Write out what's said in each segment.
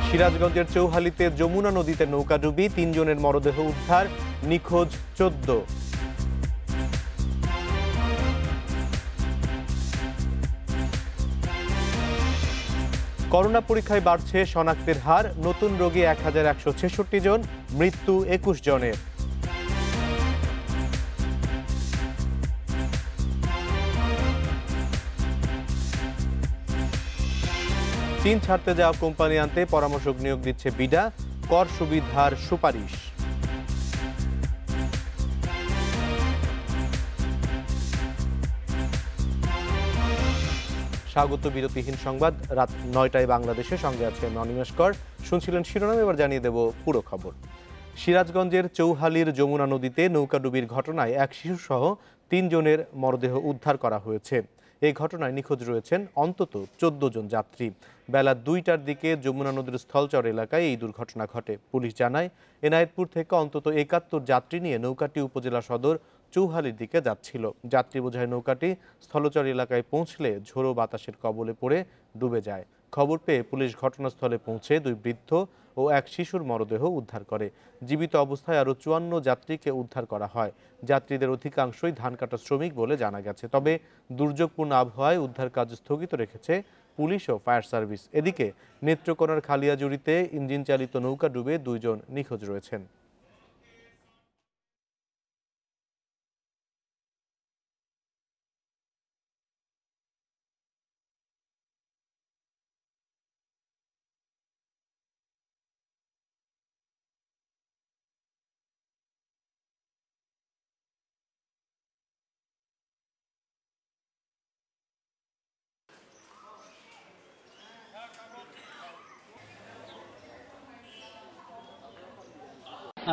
সিরাজগঞ্জের চৌহালিতে যমুনা নদীতে নৌকাডুবি, ৩ জনের মরদেহ উদ্ধার, নিখোঁজ ১৪। করোনা পরীক্ষায় বাড়ছে শনাক্তের হার, নতুন রোগী ১,১৬৬ জন, মৃত্যু ২১ জনের। চীন ছাড়তে যাওয়া কোম্পানি আনতে পরামর্শক নিয়োগ দিচ্ছে বিডা, কর সুবিধার সুপারিশ। স্বাগত বিরতিহীন সংবাদ রাত ৯টায় বাংলাদেশে, সঙ্গে আছে আমি অনিমেষ কর। শুনছিলেন শিরোনাম, এবার জানিয়ে দেব পুরো খবর। সিরাজগঞ্জের চৌহালির যমুনা নদীতে নৌকাডুবির ঘটনায় এক শিশুসহ ৩ জনের মরদেহ উদ্ধার করা হয়েছে। এই ঘটনায় নিখোঁজ রয়েছেন অন্তত ১৪ জন যাত্রী। বেলা ২টার দিকে যমুনা নদীর স্থলচর এলাকায় এই দুর্ঘটনা ঘটে। পুলিশ জানায়, এনায়েতপুর থেকে অন্তত ৭১ যাত্রী নিয়ে নৌকাটি উপজেলা সদর চৌহালির দিকে যাচ্ছিল। যাত্রী বোঝাই নৌকাটি স্থলচর এলাকায় পৌঁছলে ঝোড়ো বাতাসের কবলে পড়ে ডুবে যায়। খবর পেয়ে পুলিশ ঘটনাস্থলে পৌঁছে ২ বৃদ্ধ ও এক শিশুর মরদেহ উদ্ধার করে। জীবিত অবস্থায় আরও ৫৪ যাত্রীকে উদ্ধার করা হয়। যাত্রীদের অধিকাংশই ধান কাটা শ্রমিক বলে জানা গেছে। তবে দুর্যোগপূর্ণ আবহাওয়ায় উদ্ধার কাজ স্থগিত রেখেছে পুলিশ ও ফায়ার সার্ভিস। এদিকে নেত্রকোনার খালিয়াজুড়িতে ইঞ্জিন চালিত নৌকা ডুবে ২ জন নিখোঁজ রয়েছেন।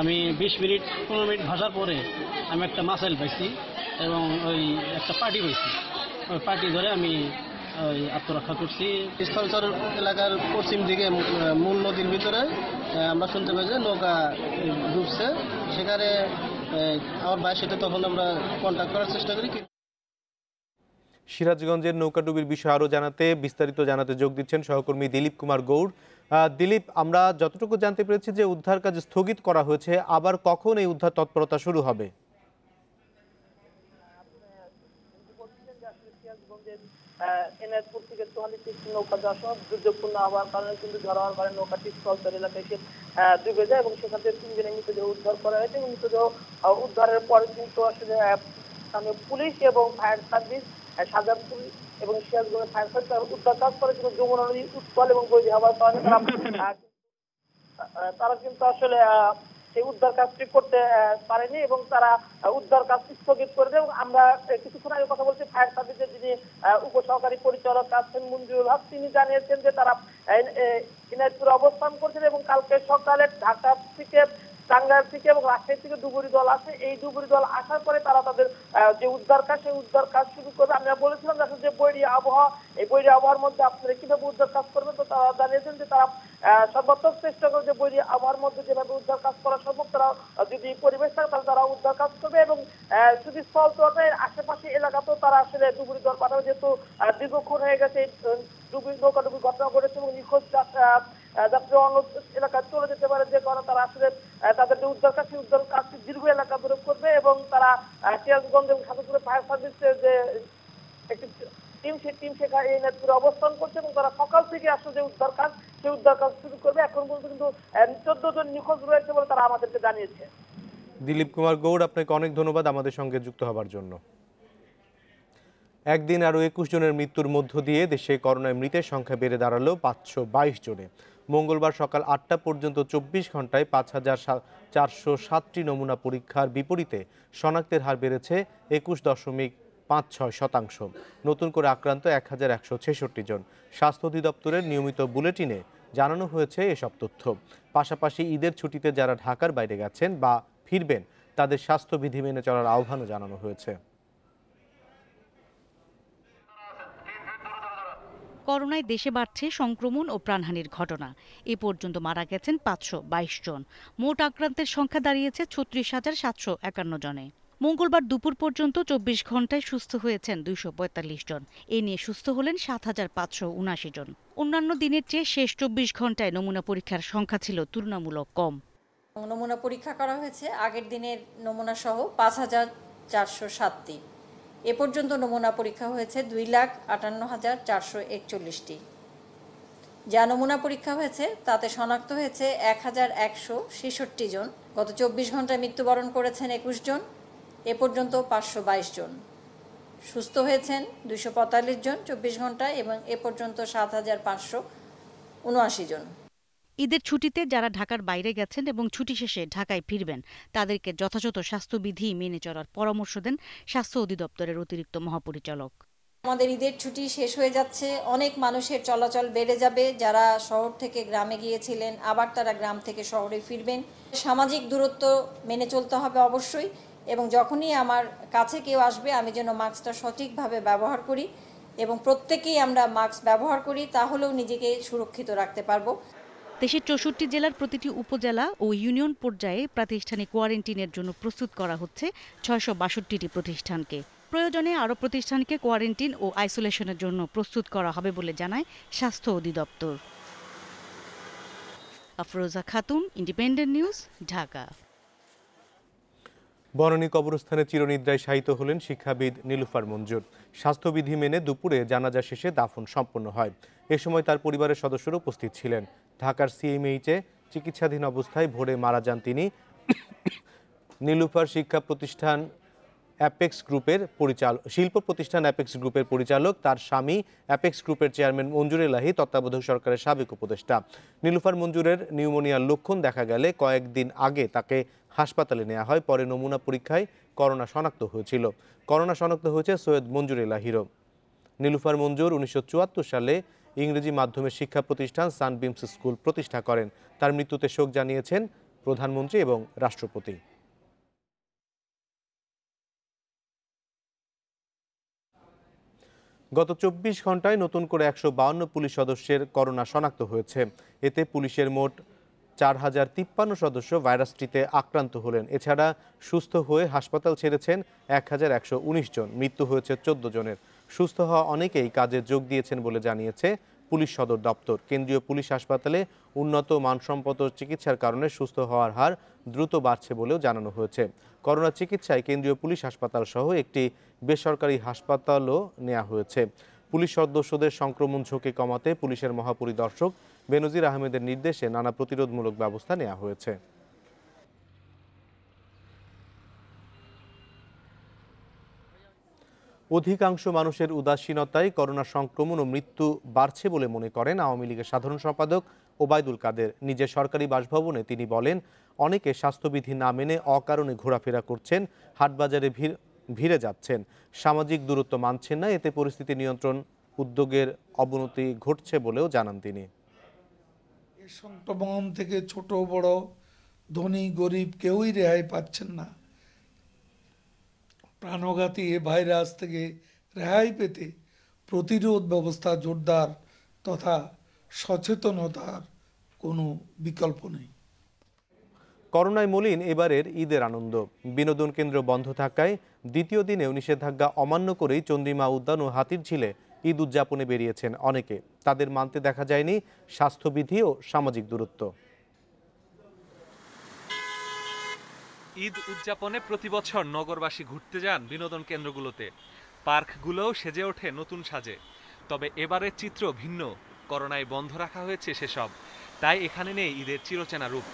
আমি ২০ মিনিট ১৫ মিনিট ভাসার পরে আমি একটা মাসাইল পাইছি এবং ওই একটা পার্টি পাইছি। ওই পার্টি ধরে আমি ওই আত্মরক্ষা করছি। স্থলচর এলাকার পশ্চিম দিকে মূল নদীর ভিতরে আমরা শুনতে পাই যে নৌকা ডুবছে। সেখানে আমার ভাইয়ের সাথে তখন আমরা কন্ট্যাক্ট করার চেষ্টা করি। সিরাজগঞ্জের নৌকাডুবির বিষয়ে আরও বিস্তারিত জানাতে যোগ দিচ্ছেন সহকর্মী দিলীপ কুমার গৌড়। দিলীপ, আমরা যতটুকু জানতে পেরেছি যে উদ্ধার কাজ স্থগিত করা হয়েছে, আবার কখন এই উদ্ধার তৎপরতা শুরু হবে? এনায়েতপুর থেকে চৌহালিতে নৌকা যাওয়ার সময় দুর্যোগপূর্ণ আবহাওয়ার কারণে কিন্তু ঝড় হওয়ার কারণে নৌকাটি স্থলচর এলাকায় এসে ডুবে যায় এবং সেখান থেকে ৩ জনের মৃতদেহ উদ্ধার করা হয়েছে। এবং মৃতদেহ উদ্ধারের পরে কিন্তু আসলে পুলিশ এবং ফায়ার সার্ভিস, সাজাদপুর এবং সিরাজগঞ্জের ফায়ার সার্ভিস উদ্ধার কাজ করেছিল। যমুনা নদী উত্তাল এবং বৈরী হওয়ার কারণে তারা কিন্তু আসলে সেই উদ্ধার কাজটি করতে পারেনি এবং তারা উদ্ধার কাজটি স্থগিত করে দেয়। এবং আমরা কিছুক্ষণ আগে কথা বলছি ফায়ার সার্ভিসের যিনি উপসহকারী পরিচালক আছেন মঞ্জুরুল হক, তিনি জানিয়েছেন যে তারা এনায়েতপুরে অবস্থান করছেন এবং কালকে সকালে ঢাকা থেকে, টাঙ্গাইল থেকে এবং রাজশাহী থেকে ডুবুরি দল আসে। এই ডুবুরি দল আসার পরে তারা তাদের যে উদ্ধার কাজ, সেই উদ্ধার কাজ শুরু করবে। আমরা বলেছিলাম যে বৈরী আবহাওয়া, এই বৈরী আবহাওয়ার মধ্যে আপনারা কিভাবে উদ্ধার কাজ করবে, তো তারা জানিয়েছেন যে তারা সর্বাত্মক চেষ্টা করে যে বৈরী আবহাওয়ার মধ্যে যেভাবে উদ্ধার কাজ করা সম্ভব, তারা যদি পরিবেশ থাকে তাহলে তারা উদ্ধার কাজ করবে। এবং শুধু স্থলচরের আশেপাশে এলাকাতেও তারা আসলে ডুবুরি দল পাঠাবে, যেহেতু দীর্ঘক্ষণ হয়ে গেছে নৌকাডুবি ঘটনা ঘটেছে এবং নিখোঁজ যাত্রী অন্য এলাকায় চলে যেতে পারে, যে কারণে তারা আসলে তাদের যে উদ্ধার কাজ, সেই উদ্ধার কাজটি দীর্ঘ এলাকা ধরে করবে। এবং তারা সিরাজগঞ্জ এবং সাজাদপুরে ফায়ার সার্ভিসের যে একটি টিম, সেই টিম সেখানে এই এনায়েতপুরে অবস্থান করছে এবং তারা সকাল থেকে আসলে যে উদ্ধার কাজ, সেই উদ্ধার কাজ শুরু করবে। এখন পর্যন্ত কিন্তু ১৪ জন নিখোঁজ রয়েছে বলে তারা আমাদেরকে জানিয়েছে। দিলীপ কুমার গৌড়, আপনাকে অনেক ধন্যবাদ আমাদের সঙ্গে যুক্ত হবার জন্য। একদিন আরও ২১ জনের মৃত্যুর মধ্য দিয়ে দেশে করোনায় মৃতের সংখ্যা বেড়ে দাঁড়ালো ৫২২ জনে। মঙ্গলবার সকাল ৮টা পর্যন্ত ২৪ ঘন্টায় ৫,৪০৭টি নমুনা পরীক্ষার বিপরীতে শনাক্তের হার বেড়েছে ২১.৫৬%। নতুন করে আক্রান্ত ১,১৬৬ জন। স্বাস্থ্য অধিদপ্তরের নিয়মিত বুলেটিনে জানানো হয়েছে এসব তথ্য। পাশাপাশি ঈদের ছুটিতে যারা ঢাকার বাইরে গেছেন বা ফিরবেন, তাদের স্বাস্থ্যবিধি মেনে চলার আহ্বানও জানানো হয়েছে। করোনায় দেশে বাড়ছে সংক্রমণ ও প্রাণহানির ঘটনা। এ পর্যন্ত মারা গেছেন ৫২২ জন। মোট আক্রান্তের সংখ্যা দাঁড়িয়েছে ৩৬,৭৫১ জনে। মঙ্গলবার দুপুর পর্যন্ত ২৪ ঘন্টায় সুস্থ হয়েছেন ২৪৫ জন। এ নিয়ে সুস্থ হলেন ৭,৫৭৯ জন। অন্যান্য দিনের চেয়ে শেষ 24 ঘন্টায় নমুনা পরীক্ষার সংখ্যা ছিল তুলনামূলক কম। নমুনা পরীক্ষা করা হয়েছে আগের দিনের নমুনা সহ ৫,৪০৭টি। এ পর্যন্ত নমুনা পরীক্ষা হয়েছে 2,58,441টি। যা নমুনা পরীক্ষা হয়েছে তাতে শনাক্ত হয়েছে 1,166 জন। গত 24 ঘন্টায় মৃত্যুবরণ করেছেন 21 জন। এ পর্যন্ত 522 জন। সুস্থ হয়েছেন 245 জন 24 ঘন্টায় এবং এ পর্যন্ত 7,579 জন। ঈদের ছুটিতে যারা ঢাকার বাইরে গেছেন এবং ছুটি শেষে ঢাকায় ফিরবেন তাদেরকে যথাযথ স্বাস্থ্যবিধি মেনে চলার পরামর্শ দেন স্বাস্থ্য অধিদপ্তরের অতিরিক্ত মহাপরিচালক। আমাদের ঈদের ছুটি শেষ হয়ে যাচ্ছে, অনেক মানুষের চলাচল বেড়ে যাবে। যারা শহর থেকে গ্রামে গিয়েছিলেন আবার তারা গ্রাম থেকে শহরে ফিরবেন। সামাজিক দূরত্ব মেনে চলতে হবে অবশ্যই, এবং যখনই আমার কাছে কেউ আসবে আমি যেন মাস্কটা সঠিকভাবে ব্যবহার করি এবং প্রত্যেকেই আমরা মাস্ক ব্যবহার করি, তাহলেও নিজেকে সুরক্ষিত রাখতে পারবো। দেশের 64 জেলার প্রতিটি উপজেলা ও ইউনিয়ন পর্যায়ে প্রাতিষ্ঠানিক কোয়ারেন্টিনের জন্য প্রস্তুত করা হচ্ছে 662টি প্রতিষ্ঠানকে। প্রয়োজনে আরও প্রতিষ্ঠানকে কোয়ারেন্টিন ও আইসোলেশনের জন্য প্রস্তুত করা হবে বলে জানায় স্বাস্থ্য অধিদপ্তর। Afroza Khatun, independent news, Dhaka. বনানী কবরস্থানে চিরনিদ্রায় শায়িত হলেন শিক্ষাবিদ নীলুফার মঞ্জুর। স্বাস্থ্যবিধি মেনে দুপুরে জানাজা শেষে দাফন সম্পন্ন হয়। এ সময় তার পরিবারের সদস্যরা উপস্থিত ছিলেন। ঢাকার সিএমএইচে চিকিৎসাধীন অবস্থায় ভোরে মারা যান তিনি। নীলুফার শিক্ষা প্রতিষ্ঠান অ্যাপেক্স গ্রুপের শিল্প প্রতিষ্ঠান অ্যাপেক্স গ্রুপের পরিচালক, তার স্বামী অ্যাপেক্স গ্রুপের চেয়ারম্যান মঞ্জুর এলাহি তত্ত্বাবধায়ক সরকারের সাবেক উপদেষ্টা। নীলুফার মঞ্জুরের নিউমোনিয়ার লক্ষণ দেখা গেলে কয়েকদিন আগে তাকে হাসপাতালে নেওয়া হয়। পরে নমুনা পরীক্ষায় করোনা শনাক্ত হয়েছিল। করোনা শনাক্ত হয়েছে সৈয়দ মঞ্জুর এলাহিরও। নীলুফার মঞ্জুর 1974 সালে ইংরেজি মাধ্যমের শিক্ষা প্রতিষ্ঠান সানবিমস স্কুল প্রতিষ্ঠা করেন। তার মৃত্যুতে শোক জানিয়েছেন প্রধানমন্ত্রী এবং রাষ্ট্রপতি। গত 24 ঘন্টায় নতুন করে 152 পুলিশ সদস্যের করোনা শনাক্ত হয়েছে। এতে পুলিশের মোট 4053 সদস্য ভাইরাসটিতে আক্রান্ত হলেন। এছাড়া সুস্থ হয়ে হাসপাতাল ছেড়েছেন 1119 জন। মৃত্যু হয়েছে 14 জনের। সুস্থ হওয়া অনেকেই কাজে যোগ দিয়েছেন বলে জানিয়েছে পুলিশ সদর দপ্তর। কেন্দ্রীয় পুলিশ হাসপাতালে উন্নত মানসম্পন্ন চিকিৎসার কারণে সুস্থ হওয়ার হার দ্রুত বাড়ছে বলেও জানানো হয়েছে। করোনা চিকিৎসায় কেন্দ্রীয় পুলিশ হাসপাতাল সহ একটি বেসরকারি হাসপাতালও নেওয়া হয়েছে। পুলিশ সদস্যদের সংক্রমণ ঝুঁকি কমাতে পুলিশের মহাপরিদর্শক বেনজির আহমেদের নির্দেশে নানা প্রতিরোধমূলক ব্যবস্থা নেওয়া হয়েছে। অধিকাংশ মানুষের উদাসীনতায় করোনা সংক্রমণ ও মৃত্যু বাড়ছে বলে মনে করেন আওয়ামী লীগের সাধারণ সম্পাদক ওবায়দুল কাদের। নিজের সরকারি বাসভবনে তিনি বলেন, অনেকে স্বাস্থ্যবিধি না মেনে অকারণে ঘোরাফেরা করছেন, হাটবাজারে ভিড়ে যাচ্ছেন, সামাজিক দূরত্ব মানছেন না। এতে পরিস্থিতি নিয়ন্ত্রণ উদ্যোগের অবনতি ঘটছে বলেও জানান তিনি। এই সংক্রমণ থেকে ছোট বড় ধনী গরিব কেউই রেহাই পাচ্ছেন না। প্রাণঘাতী এ ভাইরাস থেকে রেহাই পেতে প্রতিরোধ ব্যবস্থা জোরদার তথা সচেতনতার কোনো বিকল্প নেই। করোনায় মলিন এবারের ঈদের আনন্দ। বিনোদন কেন্দ্র বন্ধ থাকায় দ্বিতীয় দিনেও নিষেধাজ্ঞা অমান্য করেই চন্দ্রিমা উদ্যান ও হাতিরঝিলে ঈদ উদযাপনে বেরিয়েছেন অনেকে। তাদের মানতে দেখা যায়নি স্বাস্থ্যবিধি ও সামাজিক দূরত্ব। ঈদ উদযাপনে প্রতি বছর নগরবাসী ঘুরতে যান বিনোদন কেন্দ্রগুলোতে। পার্কগুলোও সেজে ওঠে নতুন সাজে। তবে এবারের চিত্র ভিন্ন। করোনায় বন্ধ রাখা হয়েছে সেসব, তাই এখানে নেই ঈদের চিরচেনা রূপ।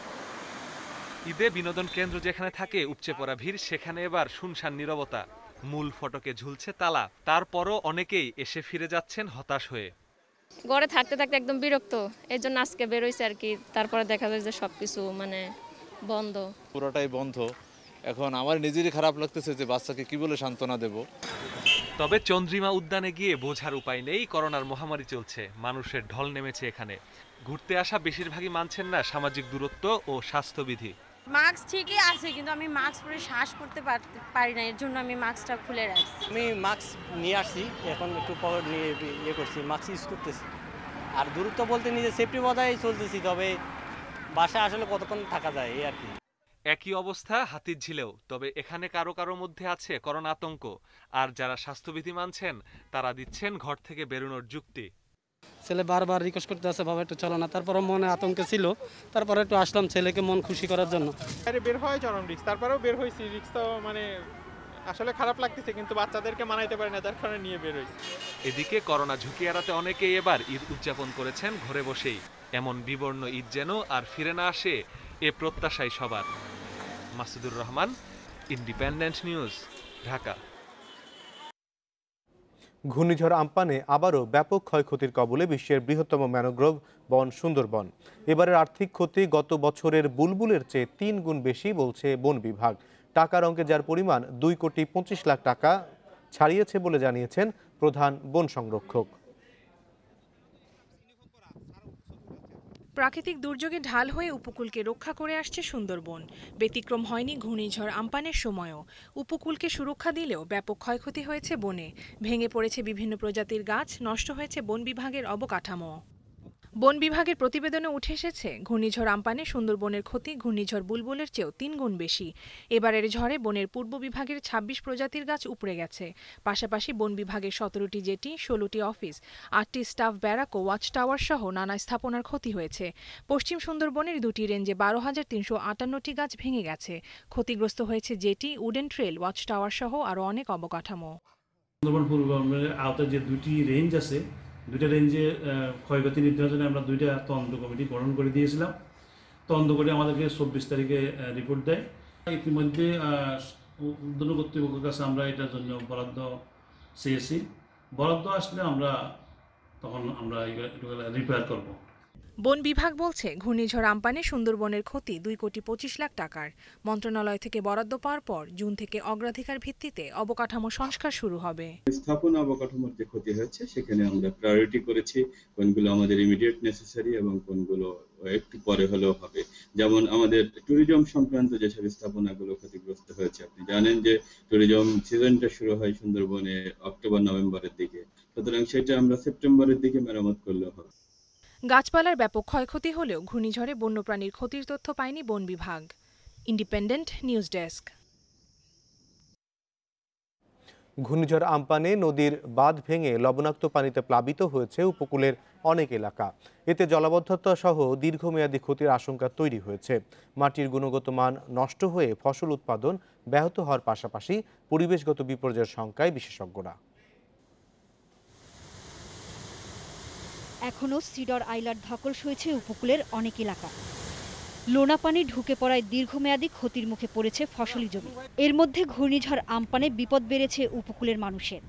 ঈদে বিনোদন কেন্দ্র যেখানে থাকে উপচে পড়া ভিড়, সেখানে এবার শুনশান নীরবতা। মূল ফটকে ঝুলছে তালা। তারপরও অনেকেই এসে ফিরে যাচ্ছেন হতাশ হয়ে। ঘরে থাকতে থাকতে একদম বিরক্ত, এই জন্য আজকে বেরোইছে আর কি। তারপরে দেখা যায় যে সবকিছু বন্ধ, পুরোটাই বন্ধ। এখন আমার নিজেরই খারাপ লাগতেছে যে বাচ্চাকে কি বলে সান্ত্বনা দেব। তবে চন্দ্রিমা উদ্যানে গিয়ে বোঝার উপায় নেই, করোনার মহামারী চলছে, মানুষের ঢল নেমেছে এখানে। ঘুরতে আসা বেশিরভাগই মানছেন না সামাজিক দূরত্ব ও স্বাস্থ্যবিধি। মাস্ক ঠিকই আছে, কিন্তু আমি মাস্ক পরে শ্বাস করতে পারি না, এর জন্য আমি মাস্কটা খুলে রাখছি। আমি মাস্ক নিয়ে আসছি, এখন একটু পকেট নিয়ে ইয়ে করছি, মাস্ক ইউজ করতেছি। আর দূরত্ব বলতে নিজে সেফটি বজায় চলতেছি, তবে বাসায় আসলে কতক্ষণ থাকা যায় এই আর কি। একই অবস্থা হাতিরঝিলেও। তবে এখানে কারো কারো মধ্যে আছে করোনা আতঙ্ক, আর যারা স্বাস্থ্যবিধি মানছেন তারা দিচ্ছেন ঘর থেকে বেরোনোর যুক্তি। ছেলে বারবার রিকোয়েস্ট করতে আছে, বাবা একটু চলো না। তারপরে মনে আতঙ্কে ছিল, তারপরে একটু আসলাম ছেলেকে মন খুশি করার জন্য। বের হয় চরম রিস্ক, তারপরেও বের হয়েছি। রিস্ক তো মানে আসলে খারাপ লাগতেছে, কিন্তু বাচ্চাদেরকে মানাইতে পারি না, যার কারণে নিয়ে বের হয়েছি। এদিকে করোনা ঝুঁকি এড়াতে অনেকেই এবার ঈদ উদযাপন করেছেন ঘরে বসেই। এমন বিবর্ণ ঈদ যেন আর ফিরে না আসে, এ প্রত্যাশাই সবার। Masudur Rahman, independent news, Dhaka. ঘূর্ণিঝড় আম্পানে আবারও ব্যাপক ক্ষয়ক্ষতির কবলে বিশ্বের বৃহত্তম ম্যানগ্রোভ বন সুন্দরবন। এবারের আর্থিক ক্ষতি গত বছরের বুলবুলের চেয়ে 3 গুণ বেশি বলছে বন বিভাগ। টাকার অঙ্কে যার পরিমাণ 2,25,00,000 টাকা ছাড়িয়েছে বলে জানিয়েছেন প্রধান বন সংরক্ষক। প্রাকৃতিক দুর্যোগে ঢাল হয়ে উপকূলকে রক্ষা করে আসছে সুন্দরবন। ব্যতিক্রম হয়নি ঘূর্ণিঝড় আম্পানের সময়ও। উপকূলকে সুরক্ষা দিলেও ব্যাপক ক্ষয়ক্ষতি হয়েছে বনে। ভেঙে পড়েছে বিভিন্ন প্রজাতির গাছ, নষ্ট হয়েছে বন বিভাগের অবকাঠামো। বন বিভাগের প্রতিবেদনে উঠে এসেছে ঘূর্ণিঝড় আম্পানে সুন্দরবনের ক্ষতি ঘূর্ণিঝড় বুলবুলের চেয়েও 3 গুণ বেশি। এবারের ঝড়ে বনের পূর্ব বিভাগের 26 প্রজাতির গাছ উপড়ে গেছে। পাশাপাশি বন বিভাগের 17টি জেটি, 16টি অফিস, 8টি স্টাফ ব্যারাক ও ওয়াচ টাওয়ার সহ নানা স্থাপনার ক্ষতি হয়েছে। পশ্চিম সুন্দরবনের 2টি রেঞ্জে 12,358টি গাছ ভেঙে গেছে। ক্ষতিগ্রস্ত হয়েছে jetty, wooden trail, watch tower সহ আরও অনেক অবকাঠামো। সুন্দরবন পূর্ব আওতায় যে 2টি রেঞ্জ আছে, 2টা রেঞ্জে ক্ষয়ক্ষতি নির্ধারণের জন্য আমরা 2টা তদন্ত কমিটি গঠন করে দিয়েছিলাম। তদন্ত করে আমাদেরকে 24 তারিখে রিপোর্ট দেয়। ইতিমধ্যে ঊর্ধ্বতন কর্তৃপক্ষের কাছে আমরা এটার জন্য বরাদ্দ চেয়েছি। বরাদ্দ আসলে তখন আমরা রিপেয়ার করব। বন বিভাগ বলছে ঘূর্ণিঝড় আম্পানে সুন্দরবনের ক্ষতি 2,25,00,000 টাকার। মন্ত্রণালয় থেকে বরাদ্দ পাওয়ার পর জুন থেকে অগ্রাধিকার ভিত্তিতে অবকাঠামো সংস্কার শুরু হবে। স্থাপনা অবকাঠামোর যে ক্ষতি হয়েছে সেখানে আমরা প্রায়োরিটি করেছি কোনগুলো আমাদের ইমিডিয়েট নেসেসারি এবং কোনগুলো একটু পরে হলেও হবে। যেমন আমাদের ট্যুরিজম সংক্রান্ত যেসব স্থাপনাগুলো ক্ষতিগ্রস্ত হয়েছে, আপনি জানেন যে ট্যুরিজম সিজনটা শুরু হয় সুন্দরবনে অক্টোবর-নভেম্বরের দিকে, সুতরাং সেটা আমরা সেপ্টেম্বরের দিকে মেরামত করলেও হবে। গাছপালার ব্যাপক ক্ষয়ক্ষতি হলেও ঘূর্ণিঝড়ে বন্যপ্রাণীর ক্ষতির তথ্য পায়নি বন বিভাগ। Independent news desk. ঘূর্ণিঝড় আম্পানে নদীর বাঁধ ভেঙে লবণাক্ত পানিতে প্লাবিত হয়েছে উপকূলের অনেক এলাকা। এতে জলাবদ্ধতা সহ দীর্ঘমেয়াদী ক্ষতির আশঙ্কা তৈরি হয়েছে। মাটির গুণগত মান নষ্ট হয়ে ফসল উৎপাদন ব্যাহত হওয়ার পাশাপাশি পরিবেশগত বিপর্যয়ের শঙ্কায় বিশেষজ্ঞরা। এখনও সিডর আইলার ধকল সয়েছে উপকূলের অনেক এলাকা। লোনা পানি ঢুকে পড়ায় দীর্ঘমেয়াদী ক্ষতির মুখে পড়েছে ফসলি জমি। এর মধ্যে ঘূর্ণিঝড় আম্পানে বিপদ বেড়েছে উপকূলের মানুষের।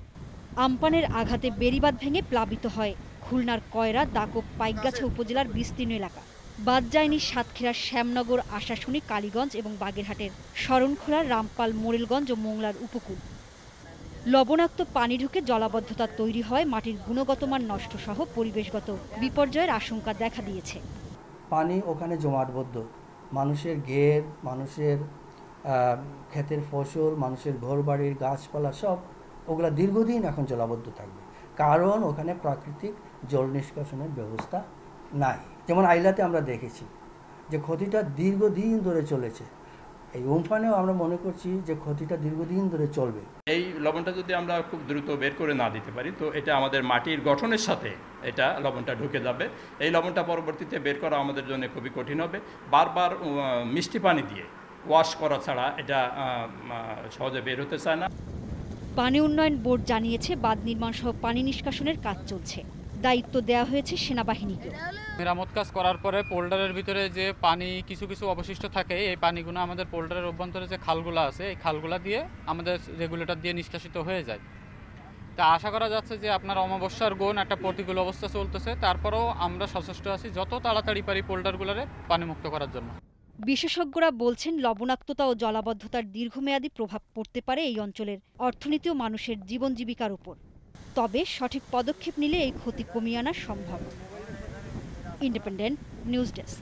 আম্পানের আঘাতে বেড়িবাঁধ ভেঙে প্লাবিত হয় খুলনার কয়রা, দাকব, পাইকগাছা উপজেলার বিস্তীর্ণ এলাকা। বাদ যায়নি সাতক্ষীরার শ্যামনগর, আশাশুনি, কালীগঞ্জ এবং বাগেরহাটের শরণখোলা, রামপাল, মোরেলগঞ্জ ও মোংলার উপকূল। লবণাক্ত পানি ঢুকে জলাবদ্ধতা তৈরি হয়, মাটির গুণগত মান নষ্ট সহ পরিবেশগত বিপর্যয়ের আশঙ্কা দেখা দিয়েছে। পানি ওখানে জমাটবদ্ধ, মানুষের ঘের, মানুষের ক্ষেতের ফসল, মানুষের ঘরবাড়ির গাছপালা সব ওগুলা দীর্ঘদিন এখন জলাবদ্ধ থাকবে, কারণ ওখানে প্রাকৃতিক জল নিষ্কাশনের ব্যবস্থা নাই। যেমন আইলাতে আমরা দেখেছি যে ক্ষতিটা দীর্ঘদিন ধরে চলেছে। এই উমফানেও আমরা মনে করছি যে ক্ষতিটা দীর্ঘদিন ধরে চলবে। এই লবণটা যদি আমরা খুব দ্রুত বের করে না দিতে পারি, তো এটা আমাদের মাটির গঠনের সাথে এটা লবণটা ঢুকে যাবে। এই লবণটা পরবর্তীতে বের করা আমাদের জন্য খুবই কঠিন হবে। বারবার মিষ্টি পানি দিয়ে ওয়াশ করা ছাড়া এটা সহজে বের হতে চায় না। পানি উন্নয়ন বোর্ড জানিয়েছে বাঁধ নির্মাণ সহ পানি নিষ্কাশনের কাজ চলছে। দায়িত্ব দেওয়া হয়েছে সেনাবাহিনীকে। মেরামত কাজ করার পরে পোল্ডারের ভিতরে যে পানি কিছু কিছু অবশিষ্ট থাকে, এই পানিগুলো আমাদের পোল্ডারের অভ্যন্তরে যে খালগুলো আছে, এই খালগুলো দিয়ে আমাদের রেগুলেটর দিয়ে নিষ্কাশিত হয়ে যায়। তা আশা করা যাচ্ছে যে আপনার অমাবস্যার গুণ একটা প্রতিকূল অবস্থা চলতেছে, তারপরেও আমরা সচেষ্ট আছি যত তাড়াতাড়ি পারি পোল্ডারগুলোরে পানিমুক্ত করার জন্য। বিশেষজ্ঞরা বলছেন লবণাক্ততা ও জলাবদ্ধতার দীর্ঘমেয়াদী প্রভাব পড়তে পারে এই অঞ্চলের অর্থনীতি ও মানুষের জীবন জীবিকার উপর। তবে সঠিক পদক্ষেপ নিলে এই ক্ষতি কমিয়ে আনা সম্ভব। Independent news desk.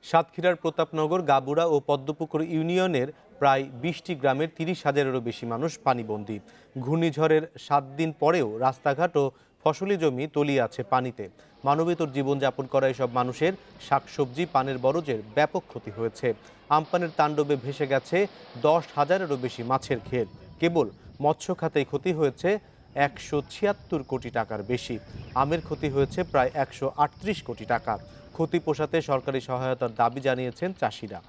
সাতক্ষীরার প্রতাপনগর, গাবুড়া ও পদ্মপুকুর ইউনিয়নের প্রায় 20টি গ্রামের 30,000-এরও বেশি মানুষ পানিবন্দী। ঘূর্ণিঝড়ের 7 দিন পরেও রাস্তাঘাট ও ফসলি জমি তলিয়ে আছে পানিতে। মানবেতর জীবনযাপন করা এসব মানুষের শাকসবজি, পানের বরজের ব্যাপক ক্ষতি হয়েছে। আমপানের তাণ্ডবে ভেসে গেছে 10,000-এরও বেশি মাছের ঘের। কেবল মৎস্য খাতেই ক্ষতি হয়েছে 176 কোটি টাকার বেশি। আমের ক্ষতি হয়েছে প্রায় 138 কোটি টাকা। ক্ষতি পোষাতে সরকারি সহায়তার দাবি জানিয়েছেন চাষিরা।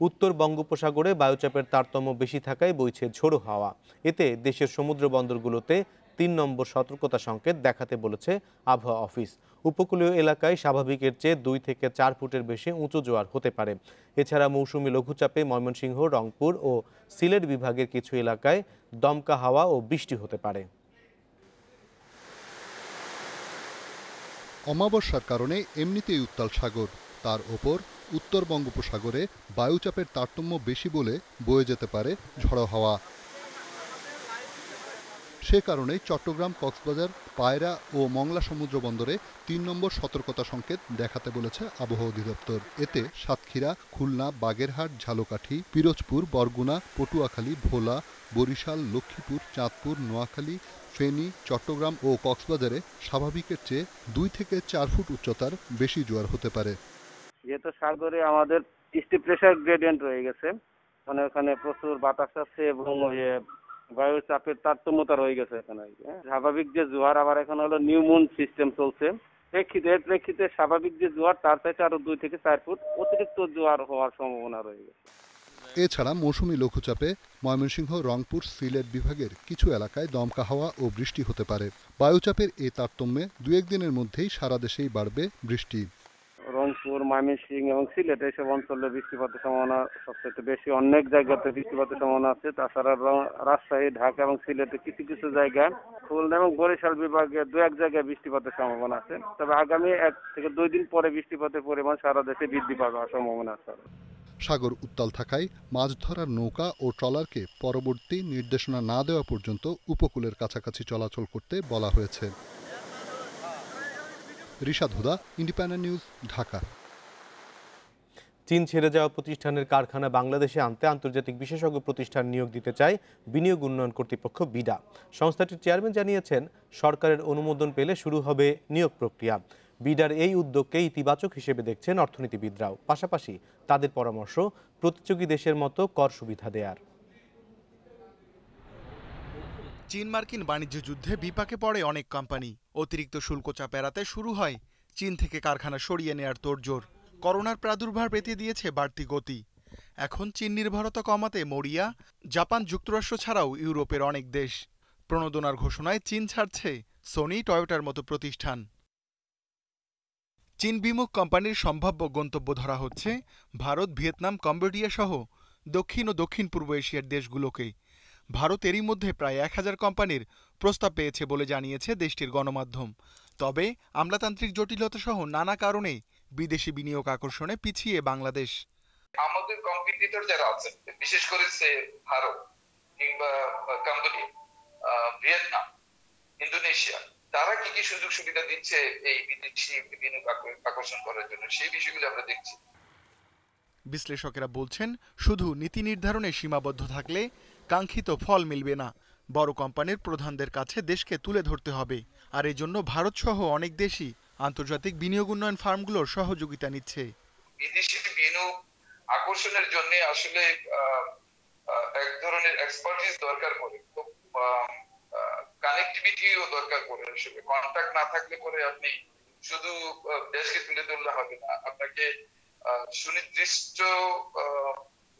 উত্তর বঙ্গোপসাগরে বায়ুচাপের তারতম্য বেশি থাকায় বইছে ঝোড়ো হাওয়া। এতে দেশের সমুদ্র বন্দরগুলোতে 3 নম্বর সতর্কতা সংকেত দেখাতে বলেছে আবহাওয়া অফিস। উপকূলীয় এলাকায় স্বাভাবিকের চেয়ে 2 থেকে 4 ফুটের বেশি উঁচু জোয়ার হতে পারে। এছাড়া মৌসুমী লঘুচাপে ময়মনসিংহ, রংপুর ও সিলেট বিভাগের কিছু এলাকায় দমকা হাওয়া ও বৃষ্টি হতে পারে। অমাবস্যার কারণে এমনিতেই উত্তাল সাগর, তার ওপর উত্তর বঙ্গোপসাগরে বায়ুচাপের তারতম্য বেশি বলে বয়ে যেতে পারে ঝড়ো হাওয়া। সে কারণে চট্টগ্রাম, কক্সবাজার, পায়রা ও মংলা সমুদ্র বন্দরে 3 নম্বর সতর্কতা সংকেত দেখাতে বলেছে আবহাওয়া অধিদপ্তর। এতে সাতক্ষীরা, খুলনা, বাগেরহাট, ঝালকাঠি, পিরোজপুর, বরগুনা, পটুয়াখালী, ভোলা, বরিশাল, লক্ষ্মীপুর, চাঁদপুর, নোয়াখালী, ফেনী, চট্টগ্রাম ও কক্সবাজারে স্বাভাবিকের চেয়ে 2 থেকে 4 ফুট উচ্চতার বেশি জোয়ার হতে পারে। যেহেতু সাগরে আমাদের স্টিপ প্রেসার গ্রেডিয়েন্ট রয়ে গেছে, মানে ওখানে প্রচুর বাতাস আছে এবং বায়ু চাপের তারতম্যতা রয়ে গেছে এখানে। স্বাভাবিক যে জোয়ার আবার এখন হলো নিউ মুন সিস্টেম চলছে, প্রেক্ষিতে স্বাভাবিক যে জোয়ার তার চাইতে আরো 2 থেকে 4 ফুট অতিরিক্ত জোয়ার হওয়ার সম্ভাবনা রয়ে গেছে। এছাড়া মৌসুমী লঘুচাপে ময়মনসিংহ, রংপুর, সিলেট বিভাগের কিছু এলাকায় দমকা হাওয়া ও বৃষ্টি হতে পারে। বায়ুচাপের এই তারতম্যে 2-1 দিনের মধ্যেই সারা দেশেই বাড়বে বৃষ্টি। রংপুর, ময়মনসিংহ এবং সিলেট এইসব অঞ্চলে বৃষ্টিপাতের সম্ভাবনা সবচেয়ে বেশি। অনেক জায়গাতে বৃষ্টিপাতের সম্ভাবনা আছে। তাছাড়া রাজশাহী, ঢাকা এবং সিলেটে কিছু কিছু জায়গায়, খুলনা এবং বরিশাল বিভাগে 2-1 জায়গায় বৃষ্টিপাতের সম্ভাবনা আছে। তবে আগামী 1 থেকে 2 দিন পরে বৃষ্টিপাতের পরিমাণ সারা দেশে বৃদ্ধি পাওয়ার সম্ভাবনা আছে। সাগর উত্তাল থাকায় মাছ ধরার নৌকা ও ট্রলারকে পরবর্তী নির্দেশনা না দেওয়া পর্যন্ত উপকূলের কাছাকাছি চলাচল করতে বলা হয়েছে। রিশাদ হুদা, ইন্ডিপেন্ডেন্ট নিউজ, ঢাকা। চীন ছেড়ে যাওয়া প্রতিষ্ঠানের কারখানা বাংলাদেশে আনতে আন্তর্জাতিক বিশেষজ্ঞ প্রতিষ্ঠান নিয়োগ দিতে চায় বিনিয়োগ উন্নয়ন কর্তৃপক্ষ বিডা। সংস্থাটির চেয়ারম্যান জানিয়েছেন, সরকারের অনুমোদন পেলে শুরু হবে নিয়োগ প্রক্রিয়া। বিডার এই উদ্যোগকে ইতিবাচক হিসেবে দেখছেন অর্থনীতিবিদরাও। পাশাপাশি তাদের পরামর্শ, প্রতিযোগী দেশের মতো কর সুবিধা দেয়ার। চীন মার্কিন বাণিজ্য যুদ্ধে বিপাকে পড়ে অনেক কোম্পানি। অতিরিক্ত শুল্ক চাপ এড়াতে শুরু হয় চীন থেকে কারখানা সরিয়ে নেয়ার তোড়জোড়। করোনার প্রাদুর্ভাব পেতে দিয়েছে বাড়তি গতি। এখন চীন নির্ভরতা কমাতে মরিয়া জাপান, যুক্তরাষ্ট্র ছাড়াও ইউরোপের অনেক দেশ। প্রণোদনার ঘোষণায় চীন ছাড়ছে সোনি, টয়োটার মতো প্রতিষ্ঠান। চীন বিমুখ কোম্পানির সম্ভাব্য গন্তব্য ধরা হচ্ছে ভারত, ভিয়েতনাম, কম্বোডিয়া সহ দক্ষিণ ও দক্ষিণ পূর্ব এশিয়ার দেশগুলোকে। ভারত এরই মধ্যে প্রায় 1000 কোম্পানির প্রস্তাব পেয়েছে বলে জানিয়েছে দেশটির গণমাধ্যম। তবে আমলাতান্ত্রিক জটিলতা সহ নানা কারণে বিদেশি বিনিয়োগ আকর্ষণে পিছিয়ে বাংলাদেশ। আমাদের কম্পিটিটর যারা আছে, বিশেষ করে ভারত কিংবা কম্বোডিয়া, ভিয়েতনাম, ইন্দোনেশিয়া, তারা কি কি সুযোগ সুবিধা দিচ্ছে এই বিদেশি বিনিয়োগ আকর্ষণ করার জন্য, সেই বিষয়গুলো আমরা দেখছি। বিশ্লেষকেরা বলছেন, শুধু নীতি নির্ধারণে সীমাবদ্ধ থাকলে কাঙ্ক্ষিত ফল মিলবে না। বড় কোম্পানির প্রধানদের কাছে দেশকে তুলে ধরতে হবে। আর এই জন্য ভারত সহ অনেক দেশই আন্তর্জাতিক বিনিয়োগ উন্নয়ন ফার্মগুলোর সহযোগিতা নিচ্ছে। বিদেশি বিনিয়োগ আকর্ষণের জন্য আসলে এক ধরনের এক্সপার্টিস দরকার পড়ে, কানেক্টিভিটিও দরকার পড়ে। আসলে কন্টাক্ট না থাকলে পরে আপনি শুধু দেশকে তুলে ধরলে হবে না, আপনাকে সুনির্দিষ্ট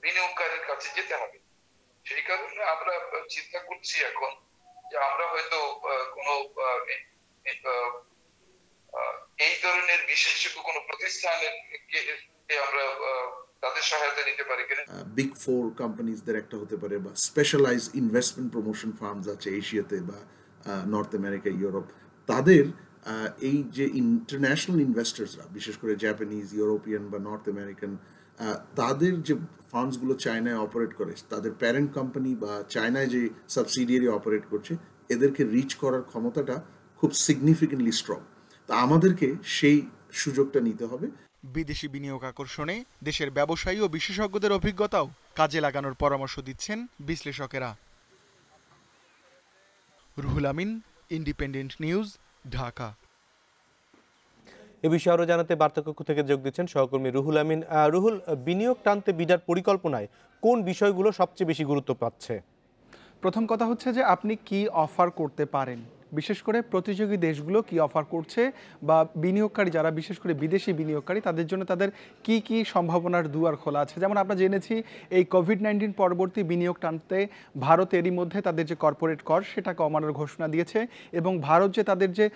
বিনিয়োগকারীর কাছে যেতে হবে। সেই কারণে আমরা চিন্তা করছি এখন যে আমরা হয়তো কোনো এই ধরনের বিশেষজ্ঞ কোনো প্রতিষ্ঠানের আমরা তাদের সহায়তা নিতে পারি কিনা। বিগ 4 কোম্পানিজদের একটা হতে পারে, বা স্পেশালাইজ ইনভেস্টমেন্ট প্রমোশন ফার্মস আছে এশিয়াতে বা নর্থ আমেরিকা, ইউরোপ। তাদের এই যে ইন্টারন্যাশনাল ইনভেস্টার্সরা, বিশেষ করে জাপানিজ, ইউরোপিয়ান বা নর্থ আমেরিকান, তাদের যে ফার্মসগুলো চায়নায় অপারেট করে, তাদের প্যারেন্ট কোম্পানি বা চায়নায় যে সাবসিডিয়ারি অপারেট করছে, এদেরকে রিচ করার ক্ষমতাটা খুব সিগনিফিকেন্টলি স্ট্রং। তা আমাদেরকে সেই সুযোগটা নিতে হবে। বিদেশি বিনিয়োগ আকর্ষণে দেশের ব্যবসায়ী ও বিশেষজ্ঞদের অভিজ্ঞতাও কাজে লাগানোর পরামর্শ দিচ্ছেন বিশ্লেষকেরা। Ruhul Amin, independent news, Dhaka. এ বিষয়ে আরও জানাতে বার্তাকক্ষ থেকে যোগ দিচ্ছেন সহকর্মী রুহুল আমিন। রুহুল, বিনিয়োগ টানতে বিডার পরিকল্পনায় কোন বিষয়গুলো সবচেয়ে বেশি গুরুত্ব পাচ্ছে? প্রথম কথা হচ্ছে যে আপনি কি অফার করতে পারেন, বিশেষ করে প্রতিযোগী দেশগুলো কি অফার করছে, বা বিনিয়োগকারী যারা বিশেষ করে বিদেশি বিনিয়োগকারী তাদের জন্য তাদের কি কি সম্ভাবনার দুয়ার খোলা আছে। যেমন আমরা জেনেছি এই কোভিড-19 পরবর্তী বিনিয়োগ টানতে ভারত এরই মধ্যে তাদের যে কর্পোরেট কর সেটা কমানোর ঘোষণা দিয়েছে, এবং ভারত যে তাদের যে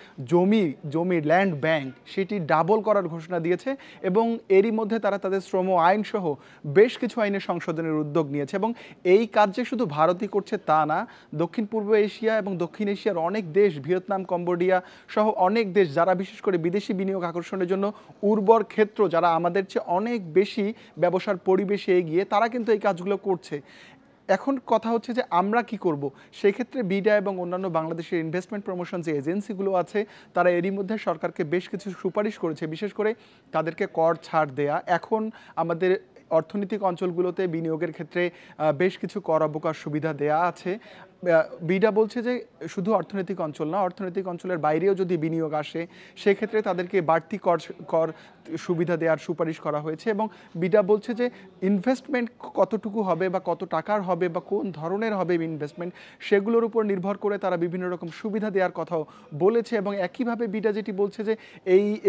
জমি ল্যান্ড ব্যাংক সেটি ডাবল করার ঘোষণা দিয়েছে, এবং এরই মধ্যে তারা তাদের শ্রম আইন সহ বেশ কিছু আইনের সংশোধনের উদ্যোগ নিয়েছে। এবং এই কাজ যে শুধু ভারতই করছে তা না, দক্ষিণ পূর্ব এশিয়া এবং দক্ষিণ এশিয়ার অনেক দেশ, ভিয়েতনাম, কম্বোডিয়া সহ অনেক দেশ যারা বিশেষ করে বিদেশি বিনিয়োগ আকর্ষণের জন্য উর্বর ক্ষেত্র, যারা আমাদের চেয়ে অনেক বেশি ব্যবসার পরিবেশে এগিয়ে, তারা কিন্তু এই কাজগুলো করছে। এখন কথা হচ্ছে যে আমরা কি করব। সেই ক্ষেত্রে বিডা এবং অন্যান্য বাংলাদেশের ইনভেস্টমেন্ট প্রমোশন যে এজেন্সিগুলো আছে তারা এরই মধ্যে সরকারকে বেশ কিছু সুপারিশ করেছে, বিশেষ করে তাদেরকে কর ছাড় দেয়া। এখন আমাদের অর্থনৈতিক অঞ্চলগুলোতে বিনিয়োগের ক্ষেত্রে বেশ কিছু কর অবকাশ সুবিধা দেয়া আছে। বিডা বলছে যে শুধু অর্থনৈতিক অঞ্চল না, অর্থনৈতিক অঞ্চলের বাইরেও যদি বিনিয়োগ আসে সেক্ষেত্রে তাদেরকে বাড়তি কর সুবিধা দেওয়ার সুপারিশ করা হয়েছে। এবং বিডা বলছে যে ইনভেস্টমেন্ট কতটুকু হবে বা কত টাকার হবে বা কোন ধরনের হবে ইনভেস্টমেন্ট, সেগুলোর উপর নির্ভর করে তারা বিভিন্ন রকম সুবিধা দেওয়ার কথাও বলেছে। এবং একইভাবে বিডা যেটি বলছে যে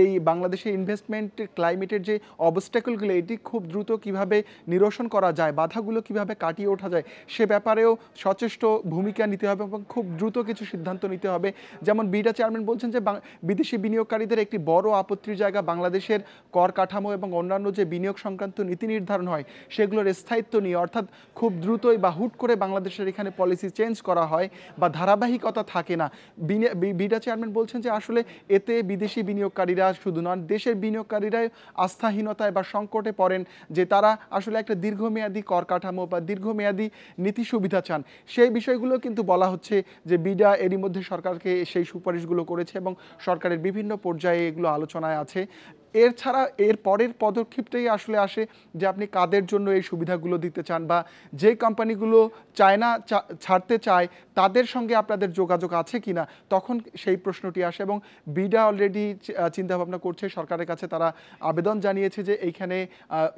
এই বাংলাদেশের ইনভেস্টমেন্ট ক্লাইমেটের যে অবস্ট্যাকলগুলো এটি খুব দ্রুত কিভাবে নিরসন করা যায়, বাধাগুলো কিভাবে কাটিয়ে ওঠা যায়, সে ব্যাপারেও সচেষ্ট ভূমিকা নিতে হবে এবং খুব দ্রুত কিছু সিদ্ধান্ত নিতে হবে। যেমন বিডা চেয়ারম্যান বলছেন যে বিদেশি বিনিয়োগকারীদের একটি বড় আপত্তির জায়গা বাংলাদেশের কর কাঠামো এবং অন্যান্য যে বিনিয়োগ সংক্রান্ত নীতি নির্ধারণ হয় সেগুলোর স্থায়িত্ব নিয়ে, অর্থাৎ খুব দ্রুতই বা হুট করে বাংলাদেশের এখানে পলিসি চেঞ্জ করা হয় বা ধারাবাহিকতা থাকে না। বিডা চেয়ারম্যান বলছেন যে আসলে এতে বিদেশি বিনিয়োগকারীরা শুধু নন, দেশের বিনিয়োগকারীরাই আস্থাহীনতায় বা সংকটে পড়েন, যে তারা আসলে একটা দীর্ঘমেয়াদী কর কাঠামো বা দীর্ঘমেয়াদী নীতি সুবিধা চান। সেই বিষয়গুলো কিন্তু বলা হচ্ছে যে বিডা এরই মধ্যে সরকারকে সেই সুপারিশগুলো করেছে এবং সরকারের বিভিন্ন পর্যায়ে এগুলো আলোচনায় আছে। এছাড়া এর পরের পদক্ষেপটাই আসলে আসে যে আপনি কাদের জন্য এই সুবিধাগুলো দিতে চান, বা যে কোম্পানিগুলো ছাড়তে চায় তাদের সঙ্গে আপনাদের যোগাযোগ আছে কিনা, তখন সেই প্রশ্নটি আসে। এবং বিডা অলরেডি চিন্তাভাবনা করছে, সরকারের কাছে তারা আবেদন জানিয়েছে যে এইখানে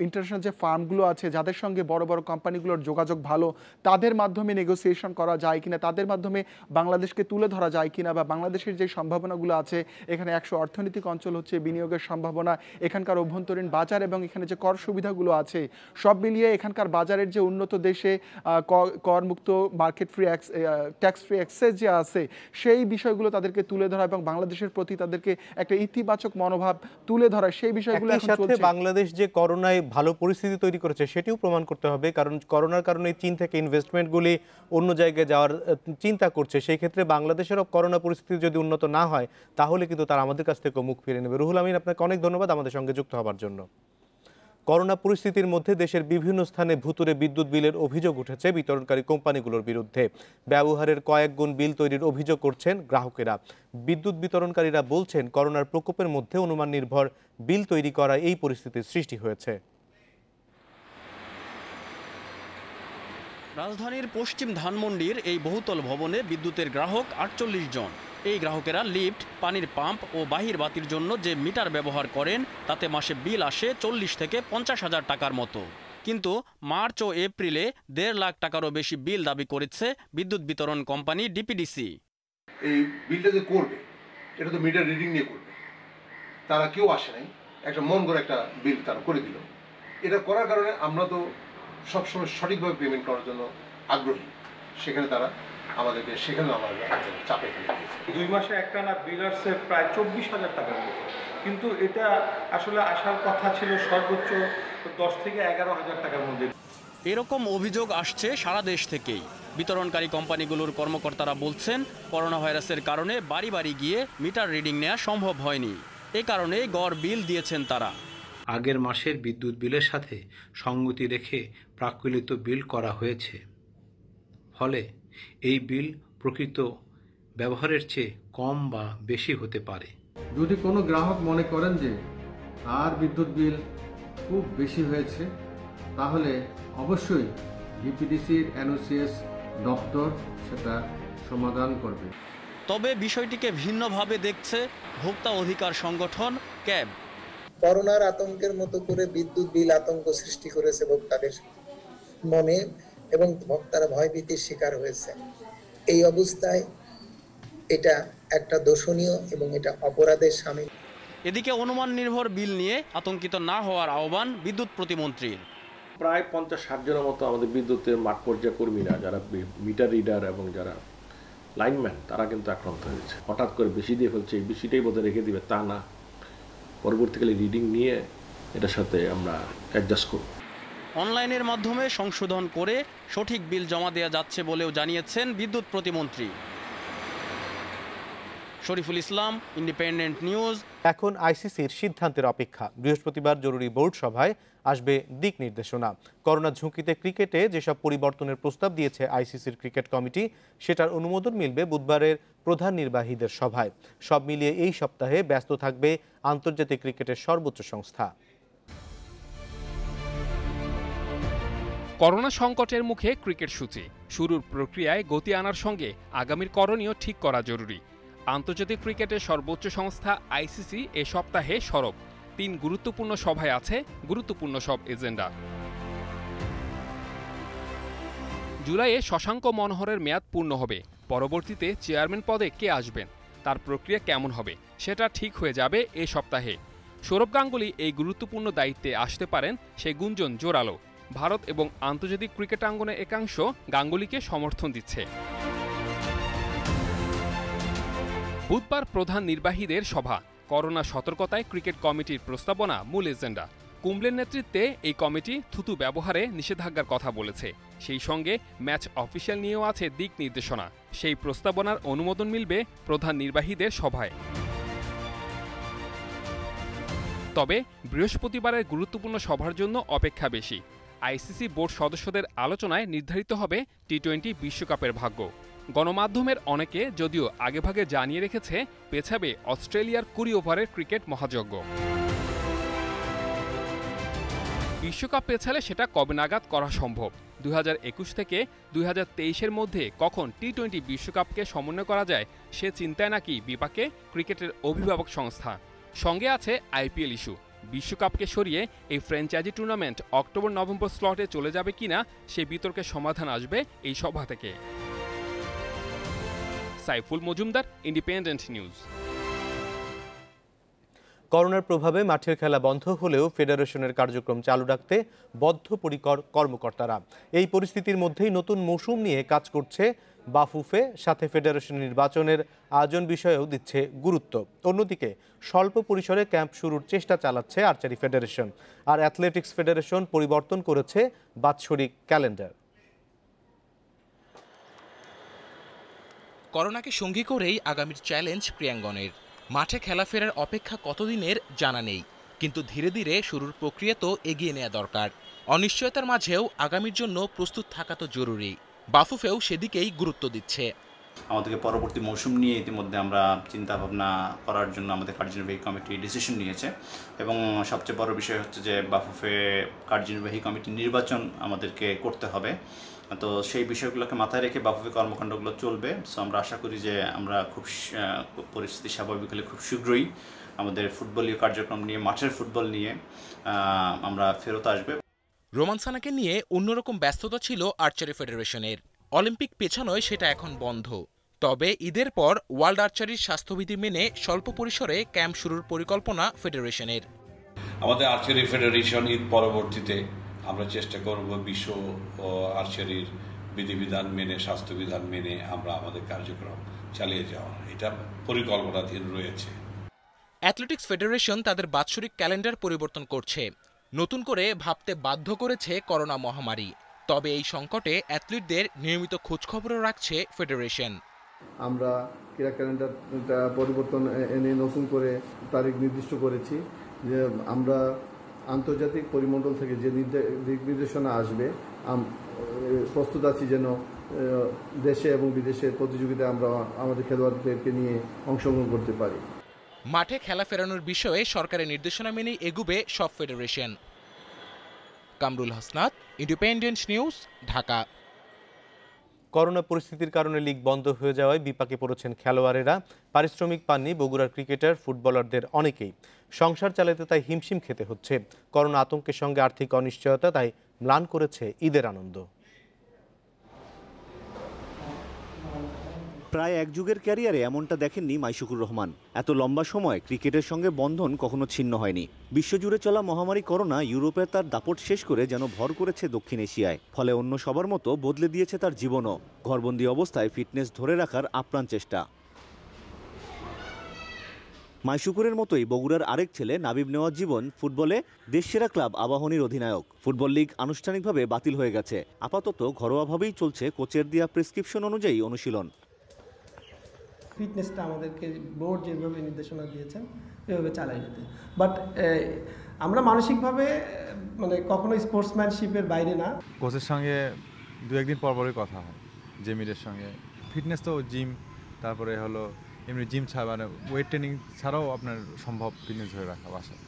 ইন্টারন্যাশনাল যে ফার্মগুলো আছে যাদের সঙ্গে বড় বড় কোম্পানিগুলোর যোগাযোগ ভালো, তাদের মাধ্যমে নেগোসিয়েশন করা যায় কিনা, তাদের মাধ্যমে বাংলাদেশকে তুলে ধরা যায় কিনা, বা বাংলাদেশের যে সম্ভাবনাগুলো আছে, এখানে 100 অর্থনৈতিক অঞ্চল হচ্ছে, বিনিয়োগের সম্ভাবনা, এখানকার অভ্যন্তরীণ বাজার এবং এখানে যে কর সুবিধাগুলো আছে, সব মিলিয়ে এখানকার বাজারের যে উন্নত দেশে করমুক্ত market free tax free access যে আছে, সেই বিষয়গুলো তাদেরকে তুলে ধরা এবং বাংলাদেশের প্রতি তাদেরকে একটা ইতিবাচক মনোভাব তুলে ধরা, সেই বিষয়গুলো এখন চলছে। বাংলাদেশ যে করোনায় ভালো পরিস্থিতি তৈরি করেছে সেটিও প্রমাণ করতে হবে, কারণ করোনার কারণে চীন থেকে ইনভেস্টমেন্টগুলি অন্য জায়গায় যাওয়ার চিন্তা করছে। সেই ক্ষেত্রে বাংলাদেশেরও করোনা পরিস্থিতি যদি উন্নত না হয় তাহলে কিন্তু তারা আমাদের কাছ থেকে মুখ ফিরে নেবে। রুহুল আমিন, আপনাকে অনেক ধন্যবাদ আমাদের সঙ্গে যুক্ত হবার জন্য। করোনা পরিস্থিতির মধ্যে দেশের বিভিন্ন স্থানে ভুতুরে বিদ্যুৎ বিলের অভিযোগ উঠেছে বিতরণকারী কোম্পানিগুলোর বিরুদ্ধে। ব্যবহারের কয়েক গুণ বিল তৈরির অভিযোগ করছেন গ্রাহকেরা। বিদ্যুৎ বিতরণকারীরা বলছেন করোনার প্রকোপের মধ্যে অনুমান নির্ভর বিল তৈরি করা এই পরিস্থিতির সৃষ্টি হয়েছে। রাজধানীর পশ্চিম ধানমন্ডির এই বহুতল ভবনে বিদ্যুতের গ্রাহক 48 জন। এই গ্রাহকেরা লিফট, পানির পাম্প ও বাহির বাতির জন্য যে মিটার ব্যবহার করেন তাতে মাসে বিল আসে 40 থেকে 50,000 টাকার মতো। কিন্তু মার্চ ও এপ্রিলে 1.5 লাখ টাকারও বেশি বিল দাবি করেছে বিদ্যুৎ বিতরণ কোম্পানি ডিপিডিসি। এই বিলটা যে করবে এটা তো মিটার রিডিং নিয়ে করবে, তারা কেউ আসে নাই, একটা মন করে একটা বিল তারা করে দিল। এটা করার কারণে আমরা তো সবসময় সঠিকভাবে পেমেন্ট করার জন্য আগ্রহী, সেখানে তারা আমাদেরকে সেখানেও আমাদের চাপে ফেলে দিয়েছে। 2 মাসে একটানা বিল আসছে প্রায় 24,000 টাকার মতো, কিন্তু এটা আসলে আসার কথা ছিল সর্বোচ্চ 10 থেকে 11,000 টাকার মধ্যে। এরকম অভিযোগ আসছে সারা দেশ থেকেই। বিতরণকারী কোম্পানিগুলোর কর্মকর্তারা বলছেন করোনা ভাইরাসের কারণে বাড়ি বাড়ি গিয়ে মিটার রিডিং নেওয়া সম্ভব হয়নি, এ কারণে গড় বিল দিয়েছেন তারা। আগের মাসের বিদ্যুৎ বিলের সাথে সঙ্গতি রেখে প্রাক্কলিত বিল করা হয়েছে, ফলে এই বিল প্রকৃত ব্যবহারের চেয়ে কম বা বেশি হতে পারে। যদি কোনো গ্রাহক মনে করেন যে তার বিদ্যুৎ বিল খুব বেশি হয়েছে, তাহলে অবশ্যই ডিপিডিসির এনওসিএস দপ্তর সেটা সমাধান করবে। তবে বিষয়টিকে ভিন্নভাবে দেখছে ভোক্তা অধিকার সংগঠন ক্যাব। করোনার আতঙ্কের মতো করে বিদ্যুৎ বিল আতঙ্ক সৃষ্টি করেছে ভোক্তাদের মনে এবং ভোক্তারা ভয়ভীতির শিকার হয়েছে। এই অবস্থায় এটা একটা দোষণীয় এবং এটা অপরাধের শামিল। এদিকে অনুমান নির্ভর বিল নিয়ে আতঙ্কিত না হওয়ার আহ্বান বিদ্যুৎ প্রতিমন্ত্রীর। প্রায় 50-60 জনের মতো আমাদের বিদ্যুতের মাঠ পর্যায়ে কর্মীরা যারা মিটার রিডার এবং যারা লাইনম্যান তারা কিন্তু আক্রান্ত হয়েছে। হঠাৎ করে বেশি দিয়ে ফেলছে, এই বেশিটাই বোধহয় রেখে দিবে তা না, পরবর্তীকালে রিডিং নিয়ে এটার সাথে আমরা অ্যাডজাস্ট করব। অনলাইনের মাধ্যমে সংশোধন করে সঠিক বিল জমা দেওয়া যাচ্ছে বলেও জানিয়েছেন বিদ্যুৎ প্রতিমন্ত্রী। Shariful Islam, independent news. এখন আইসিসির সিদ্ধান্তের অপেক্ষা। বৃহস্পতিবার জরুরি বোর্ড সভায় আসবে দিক নির্দেশনা। করোনা ঝুঁকিতে ক্রিকেটে যেসব পরিবর্তনের প্রস্তাব দিয়েছে আইসিসির ক্রিকেট কমিটি, সেটার অনুমোদন মিলবে বুধবারের প্রধান নির্বাহীদের সভায়। সব মিলিয়ে এই সপ্তাহে ব্যস্ত থাকবে আন্তর্জাতিক ক্রিকেটের সর্বোচ্চ সংস্থা। করোনা সংকটের মুখে ক্রিকেট সূচি শুরুর প্রক্রিয়ায় গতি আনার সঙ্গে আগামীর করণীয় ঠিক করা জরুরি। আন্তর্জাতিক ক্রিকেটের সর্বোচ্চ সংস্থা আইসিসি এ সপ্তাহে সরব 3 গুরুত্বপূর্ণ সভায় আছে গুরুত্বপূর্ণ সব এজেন্ডা। জুলাইয়ে শশাঙ্ক মনোহরের মেয়াদ পূর্ণ হবে। পরবর্তীতে চেয়ারম্যান পদে কে আসবেন, তার প্রক্রিয়া কেমন হবে সেটা ঠিক হয়ে যাবে এ সপ্তাহে। সৌরভ গাঙ্গুলি এই গুরুত্বপূর্ণ দায়িত্বে আসতে পারেন, সে গুঞ্জন জোরালো। ভারত এবং আন্তর্জাতিক ক্রিকেট আঙ্গনের একাংশ গাঙ্গুলিকে সমর্থন দিচ্ছে। বুধবার প্রধান নির্বাহীদের সভা। করোনা সতর্কতায় ক্রিকেট কমিটির প্রস্তাবনা মূল এজেন্ডা। কুম্বলের নেতৃত্বে এই কমিটি থুতু ব্যবহারে নিষেধাজ্ঞার কথা বলেছে। সেই সঙ্গে ম্যাচ অফিসিয়াল নিয়েও আছে দিক নির্দেশনা। সেই প্রস্তাবনার অনুমোদন মিলবে প্রধান নির্বাহীদের সভায়। তবে বৃহস্পতিবারের গুরুত্বপূর্ণ সভার জন্য অপেক্ষা বেশি। আইসিসি বোর্ড সদস্যদের আলোচনায় নির্ধারিত হবে টি-20 বিশ্বকাপের ভাগ্য। গণমাধ্যমের অনেকে যদিও আগেভাগে জানিয়ে রেখেছে পেছাবে অস্ট্রেলিয়ার 20 ওভারের ক্রিকেট মহাযজ্ঞ। বিশ্বকাপ পেছালে সেটা কবে নাগাদ করা সম্ভব? 2021 থেকে 2023-এর মধ্যে কখন টি-20 বিশ্বকাপকে সমন্বয় করা যায় সে চিন্তায় নাকি বিপাকে ক্রিকেটের অভিভাবক সংস্থা। সঙ্গে আছে আইপিএল ইস্যু। বিশ্বকাপকে সরিয়ে এই ফ্র্যাঞ্চাইজি টুর্নামেন্ট অক্টোবর-নভেম্বর স্লটে চলে যাবে কিনা সে বিতর্কের সমাধান আসবে এই সভা থেকে। Saiful Majumdar, independent news. করোনার প্রভাবে মাঠের খেলা বন্ধ হলেও ফেডারেশনের কার্যক্রম চালু রাখতে বদ্ধপরিকর কর্মকর্তারা। এই পরিস্থিতির মধ্যেই নতুন মৌসুম নিয়ে কাজ করছে বাফুফে, সাথে ফেডারেশন নির্বাচনের আয়োজন বিষয়েও দিচ্ছে গুরুত্ব। অন্যদিকে স্বল্প পরিসরে ক্যাম্প শুরুর চেষ্টা চালাচ্ছে আর্চারি ফেডারেশন। আর অ্যাথলেটিক্স ফেডারেশন পরিবর্তন করেছে বাৎসরিক ক্যালেন্ডার। করোনাকে সঙ্গী করেই আগামীর চ্যালেঞ্জ প্রিয়াঙ্গনের। মাঠে খেলা ফেরার অপেক্ষা কতদিনের জানা নেই, কিন্তু ধীরে ধীরে শুরুর প্রক্রিয়া তো এগিয়ে নেওয়া দরকার। অনিশ্চয়তার মাঝেও আগামীর জন্য প্রস্তুত থাকা তো জরুরি। বাফুফেও সেদিকেই গুরুত্ব দিচ্ছে। আমাদেরকে পরবর্তী মৌসুম নিয়ে ইতিমধ্যে আমরা চিন্তা ভাবনা করার জন্য আমাদের কার্যনির্বাহী কমিটি ডিসিশন নিয়েছে এবং সবচেয়ে বড় বিষয় হচ্ছে যে বাফুফে কার্যনির্বাহী কমিটির নির্বাচন আমাদেরকে করতে হবে। তো সেই বিষয়গুলোকে মাথায় রেখে বাফুফে কর্মকাণ্ডগুলো চলবে। সো আমরা আশা করি যে আমরা খুব পরিস্থিতি স্বাভাবিক হলে খুব শীঘ্রই আমাদের ফুটবলীয় কার্যক্রম নিয়ে, মাঠের ফুটবল নিয়ে আমরা ফেরত আসবে। রোমান সানাকে নিয়ে অন্যরকম ব্যস্ততা ছিল আর্চারি ফেডারেশনের। অলিম্পিক পেছানোয় সেটা এখন বন্ধ। তবে ঈদের পর ওয়ার্ল্ড আর্চারির স্বাস্থ্যবিধি মেনে স্বল্প পরিসরে ক্যাম্প শুরুর পরিকল্পনা ফেডারেশনের। আমাদের আর্চারি ফেডারেশন ঈদ পরবর্তীতে আমরা চেষ্টা করব বিশ্ব আর্চারির বিধিবিধান মেনে, স্বাস্থ্যবিধান মেনে আমরা আমাদের কার্যক্রম চালিয়ে যাওয়া, এটা পরিকল্পনাধীন রয়েছে। অ্যাথলেটিক্স ফেডারেশন তাদের বাৎসরিক ক্যালেন্ডার পরিবর্তন করছে। নতুন করে ভাবতে বাধ্য করেছে করোনা মহামারী। তবে এই সংকটে অ্যাথলিটদের নিয়মিত খোঁজখবরও রাখছে ফেডারেশন। আমরা ক্রীড়া ক্যালেন্ডার পরিবর্তন এনে নতুন করে তারিখ নির্দিষ্ট করেছি যে আমরা আন্তর্জাতিক পরিমণ্ডল থেকে যে দিক নির্দেশনা আসবে প্রস্তুত আছি যেন দেশে এবং বিদেশের প্রতিযোগিতায় আমরা আমাদের খেলোয়াড়দেরকে নিয়ে অংশগ্রহণ করতে পারি। মাঠে খেলা ফেরানোর বিষয়ে সরকারের নির্দেশনা মেনেই এগুবে সব federation. Kamrul Hasnat, independent news, Dhaka. Corona পরিস্থিতির কারণে লিগ বন্ধ হয়ে যাওয়ায় বিপাকে পড়েছেন খেলোয়াড়েরা। পারিশ্রমিক পাননি বগুড়ার ক্রিকেটার, ফুটবলারদের অনেকেই। সংসার চালাতে তাই হিমশিম খেতে হচ্ছে। করোনা আতঙ্কের সঙ্গে আর্থিক অনিশ্চয়তা তাই ম্লান করেছে ঈদের আনন্দ। প্রায় এক যুগের ক্যারিয়ারে এমনটা দেখেননি মাইশুকুর রহমান। এত লম্বা সময় ক্রিকেটের সঙ্গে বন্ধন কখনো ছিন্ন হয়নি। বিশ্বজুড়ে চলা মহামারী করোনা ইউরোপে তার দাপট শেষ করে যেন ভর করেছে দক্ষিণ এশিয়ায়। ফলে অন্য সবার মতো বদলে দিয়েছে তার জীবনও। ঘরবন্দি অবস্থায় ফিটনেস ধরে রাখার আপ্রাণ চেষ্টা। মাইশুকুরের মতোই বগুড়ার আরেক ছেলে নাবিব নেওয়াজ জীবন ফুটবলে দেশসেরা ক্লাব আবাহনীর অধিনায়ক। ফুটবল লিগ আনুষ্ঠানিকভাবে বাতিল হয়ে গেছে। আপাতত ঘরোয়াভাবেই চলছে কোচের দেয়া প্রেসক্রিপশন অনুযায়ী অনুশীলন। ফিটনেসটা আমাদেরকে বোর্ড যেভাবে নির্দেশনা দিয়েছেন এভাবে চালাই যেতে, বাট আমরা মানসিকভাবে মানে কখনো স্পোর্টসম্যানশিপের বাইরে না। কোচের সঙ্গে দু একদিন পর পরই কথা হয় জেমিরের সঙ্গে। ফিটনেস তো জিম, তারপরে হলো এমনি জিম ছাড়া মানে ওয়েট ট্রেনিং ছাড়াও আপনার সম্ভব ফিটনেস ধরে রাখা বাসায়।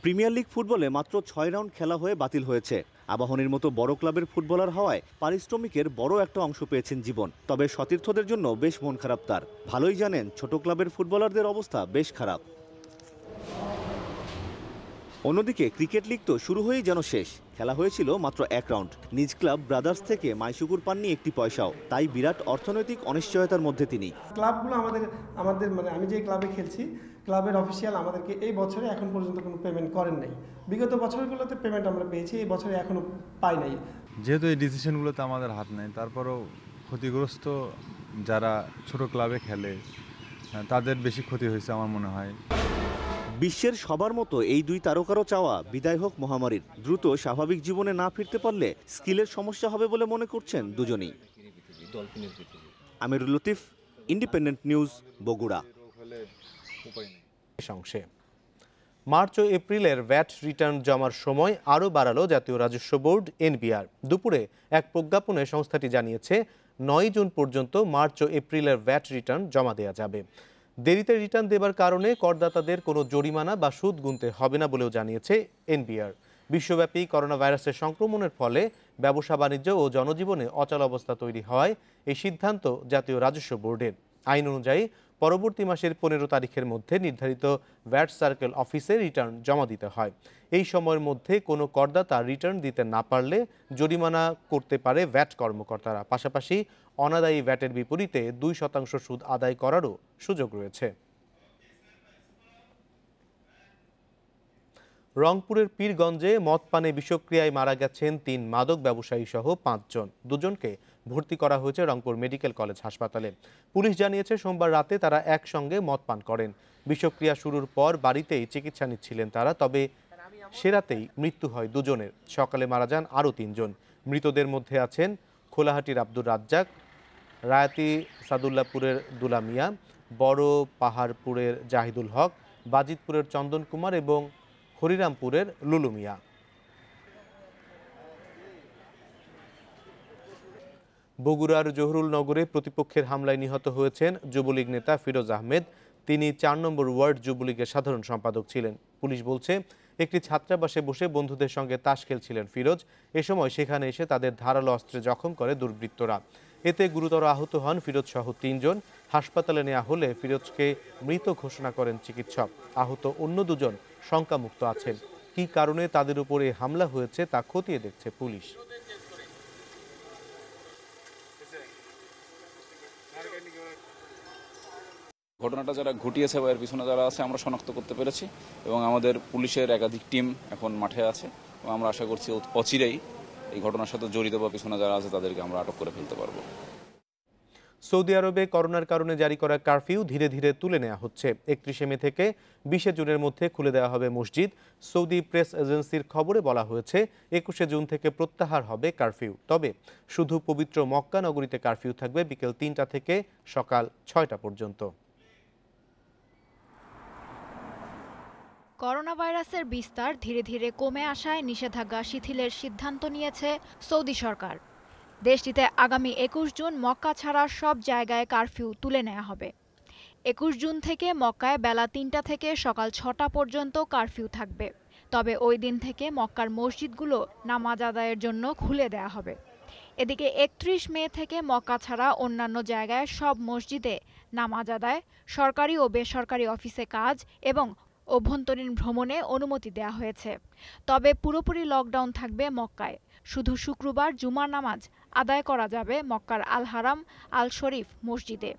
প্রিমিয়ার লিগ ফুটবলে মাত্র 6 রাউন্ড খেলা হয়ে বাতিল হয়েছে। আবাহনীর মতো বড় ক্লাবের ফুটবলার হওয়ায় পারিশ্রমিকের বড় একটা অংশ পেয়েছেন জীবন। তবে সতীর্থদের জন্য বেশ মন খারাপ তার। ভালোই জানেন ছোট ক্লাবের ফুটবলারদের অবস্থা বেশ খারাপ। অন্যদিকে ক্রিকেট লিগ তো শুরু হয়েই যেন শেষ। খেলা হয়েছিল মাত্র 1 রাউন্ড। নিজ ক্লাব ব্রাদার্স থেকে মাইশুকুর পাননি একটি পয়সাও। তাই বিরাট অর্থনৈতিক অনিশ্চয়তার মধ্যে তিনি। ক্লাবগুলো আমাদের মানে আমি যে ক্লাবে খেলছি ক্লাবের অফিসিয়াল আমাদেরকে এই বছরে এখন পর্যন্ত কোনো পেমেন্ট করেন নাই। বিগত বছরগুলোতে পেমেন্ট আমরা পেয়েছি, এই বছরে এখনো পাই নাই। যেহেতু এই ডিসিশনগুলোতে আমাদের হাত নেই, তারপরও ক্ষতিগ্রস্ত যারা ছোট ক্লাবে খেলে তাদের বেশি ক্ষতি হয়েছে আমার মনে হয়। বিশ্বের সবার মতো এই দুই তারকারও চাওয়া বিদায় হোক মহামারীর। দ্রুত স্বাভাবিক জীবনে না ফিরতে পারলে স্কিলের সমস্যা হবে বলে মনে করছেন দুজনেই। Amirul Latif, independent news, Bogura. March ও এপ্রিলের ভ্যাট রিটার্ন জমার সময় আরও বাড়ালো জাতীয় রাজস্ব বোর্ড এনবিআর। দুপুরে এক প্রজ্ঞাপনে সংস্থাটি জানিয়েছে 9 জুন পর্যন্ত মার্চ ও এপ্রিলের ভ্যাট রিটার্ন জমা দেওয়া যাবে। দেরিতে রিটার্ন দেবার কারণে করদাতাদের কোনো জরিমানা বা সুদ গুনতে হবে না বলেও জানিয়েছে এনবিআর। বিশ্বব্যাপী করোনা ভাইরাসের সংক্রমণের ফলে ব্যবসা বাণিজ্য ও জনজীবনে অচলাবস্থা তৈরি হওয়ায় এই সিদ্ধান্ত জাতীয় রাজস্ব বোর্ডের। আইন অনুযায়ী পরবর্তী মাসের 15 তারিখের মধ্যে নির্ধারিত ভ্যাট সার্কেল অফিসে রিটার্ন জমা দিতে হয়। এই সময়ের মধ্যে কোনো করদাতা রিটার্ন দিতে না পারলে জরিমানা করতে পারে ভ্যাট কর্মকর্তারা। পাশাপাশি অনাদায়ী ভ্যাটের বিপরীতে 2% সুদ আদায় করারও সুযোগ রয়েছে। রংপুরের পীরগঞ্জে মদ পানে বিষক্রিয়ায় মারা গেছেন 3 মাদক ব্যবসায়ী সহ 5 জন। দুজনকে ভর্তি করা হয়েছে রংপুর মেডিকেল কলেজ হাসপাতালে। পুলিশ জানিয়েছে সোমবার রাতে তারা একসঙ্গে মদ পান করেন। বিষক্রিয়া শুরুর পর বাড়িতেই চিকিৎসা নিচ্ছিলেন তারা, তবে সে রাতেই মৃত্যু হয় দুজনের। সকালে মারা যান আরও 3 জন। মৃতদের মধ্যে আছেন খোলাহাটির আব্দুর রাজ্জাক, রায়াতি সাদুল্লাপুরের দুলা মিয়া, বড় পাহাড়পুরের জাহিদুল হক, বাজিতপুরের চন্দন কুমার এবং হরিরামপুরের লুলু মিয়া। বগুড়ার জহুরুল নগরে প্রতিপক্ষের হামলায় নিহত হয়েছেন যুবলীগ নেতা ফিরোজ আহমেদ। তিনি 4 নম্বর ওয়ার্ড যুবলীগের সাধারণ সম্পাদক ছিলেন। পুলিশ বলছে একটি ছাত্রাবাসে বসে বন্ধুদের সঙ্গে তাস খেলছিলেন ফিরোজ। এ সময় সেখানে এসে তাদের ধারালো অস্ত্রে জখম করে দুর্বৃত্তরা। এতে গুরুতর আহত হন ফিরোজ সহ 3 জন। হাসপাতালে নেওয়া হলে ফিরোজকে মৃত ঘোষণা করেন চিকিৎসক। আহত অন্য 2 জন শঙ্কামুক্ত আছেন। কী কারণে তাদের উপরে হামলা হয়েছে তা খতিয়ে দেখছে পুলিশ। ঘটনাটা যারা ঘটিয়েছে বা এর পিছনে যারা আছে আমরা শনাক্ত করতে পেরেছি এবং আমাদের পুলিশের একাধিক টিম এখন মাঠে আছে এবং আমরা আশা করছি অচিরেই এই ঘটনার সাথে জড়িত বা পিছনে যারা আছে তাদেরকে আমরা আটক করে ফেলতে পারবো। সৌদি আরবে করোনার কারণে জারি করা কারফিউ ধীরে ধীরে তুলে নেওয়া হচ্ছে। 31 মে থেকে 20 জুনের মধ্যে খুলে দেওয়া হবে মসজিদ। সৌদি প্রেস এজেন্সির খবরে বলা হয়েছে 21 জুন থেকে প্রত্যাহার হবে কারফিউ। তবে শুধু পবিত্র মক্কা নগরীতে কারফিউ থাকবে বিকেল 3টা থেকে সকাল 6টা পর্যন্ত। করোনা ভাইরাসের বিস্তার ধীরে ধীরে কমে আসায় নিষেধাজ্ঞা শিথিলের সিদ্ধান্ত নিয়েছে সৌদি সরকার। দেশটিতে আগামী 21 জুন মক্কা ছাড়া সব জায়গায় কারফিউ তুলে নেওয়া হবে। 21 জুন থেকে মক্কায় বেলা 3টা থেকে সকাল 6টা পর্যন্ত কারফিউ থাকবে। তবে ওই দিন থেকে মক্কার মসজিদগুলো নামাজ আদায়ের জন্য খুলে দেওয়া হবে। এদিকে ৩১ মে থেকে মক্কা ছাড়া অন্যান্য জায়গায় সব মসজিদে নামাজ আদায়, সরকারি ও বেসরকারি অফিসে কাজ এবং অভ্যন্তরীণ ভ্রমণে অনুমতি দেওয়া হয়েছে। তবে পুরোপুরি লকডাউন থাকবে মক্কায়। শুধু শুক্রবার জুমার নামাজ আদায় করা যাবে মক্কার আল হারাম, আল শরীফ মসজিদে।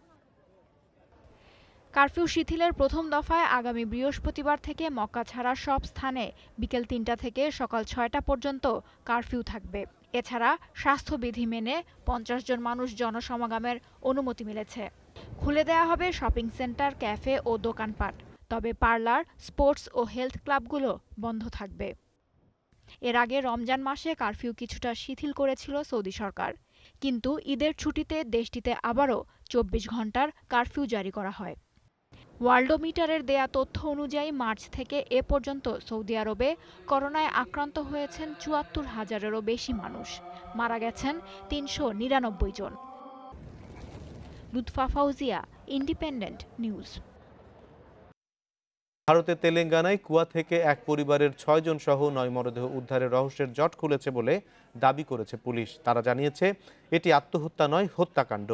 কারফিউ শিথিলের প্রথম দফায় আগামী বৃহস্পতিবার থেকে মক্কা ছাড়া সব স্থানে বিকেল ৩টা থেকে সকাল ৬টা পর্যন্ত কারফিউ থাকবে। এছাড়া স্বাস্থ্যবিধি মেনে ৫০ জন মানুষ জনসমাগমের অনুমতি মিলেছে। খুলে দেয়া হবে শপিং সেন্টার, ক্যাফে ও দোকানপাট। তবে পার্লার, স্পোর্টস ও হেলথ ক্লাবগুলো বন্ধ থাকবে। এর আগে রমজান মাসে কারফিউ কিছুটা শিথিল করেছিল সৌদি সরকার, কিন্তু ঈদের ছুটিতে দেশটিতে আবারও ২৪ ঘন্টার কারফিউ জারি করা হয়। ওয়ার্ল্ডোমিটারের দেয়া তথ্য অনুযায়ী মার্চ থেকে এ পর্যন্ত সৌদি আরবে করোনায় আক্রান্ত হয়েছেন ৭৪,০০০-এরও বেশি মানুষ, মারা গেছেন ৩৯৯ জন। Lutfa Fauzia, independent news. ভারতের তেলেঙ্গানায় কুয়া থেকে এক পরিবারের ৬ জন সহ ৯ মরদেহ উদ্ধারের রহস্যের জট খুলেছে বলে দাবি করেছে পুলিশ। তারা জানিয়েছে এটি আত্মহত্যা নয়, হত্যাকাণ্ড।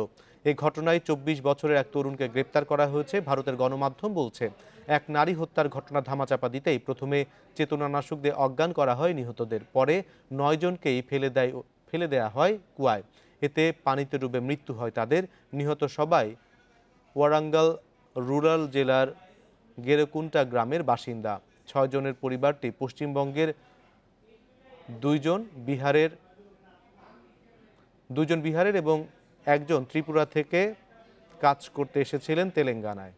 এই ঘটনায় ২৪ বছরের এক তরুণকে গ্রেপ্তার করা হয়েছে। ভারতের গণমাধ্যম বলছে, এক নারী হত্যার ঘটনা ধামাচাপা দিতেই প্রথমে চেতনানাশক দিয়ে অজ্ঞান করা হয় নিহতদের, পরে ৯ জনকেই ফেলে দেয়া হয় কুয়ায়। এতে পানিতে ডুবে মৃত্যু হয় তাদের। নিহত সবাই ওয়ারাঙ্গাল রুরাল জেলার গেরকুন্টা গ্রামের বাসিন্দা। ৬ জনের পরিবারটি পশ্চিমবঙ্গের, 2জন বিহারের এবং একজন ত্রিপুরা থেকে কাজ করতে এসেছিলেন তেলেঙ্গানায়।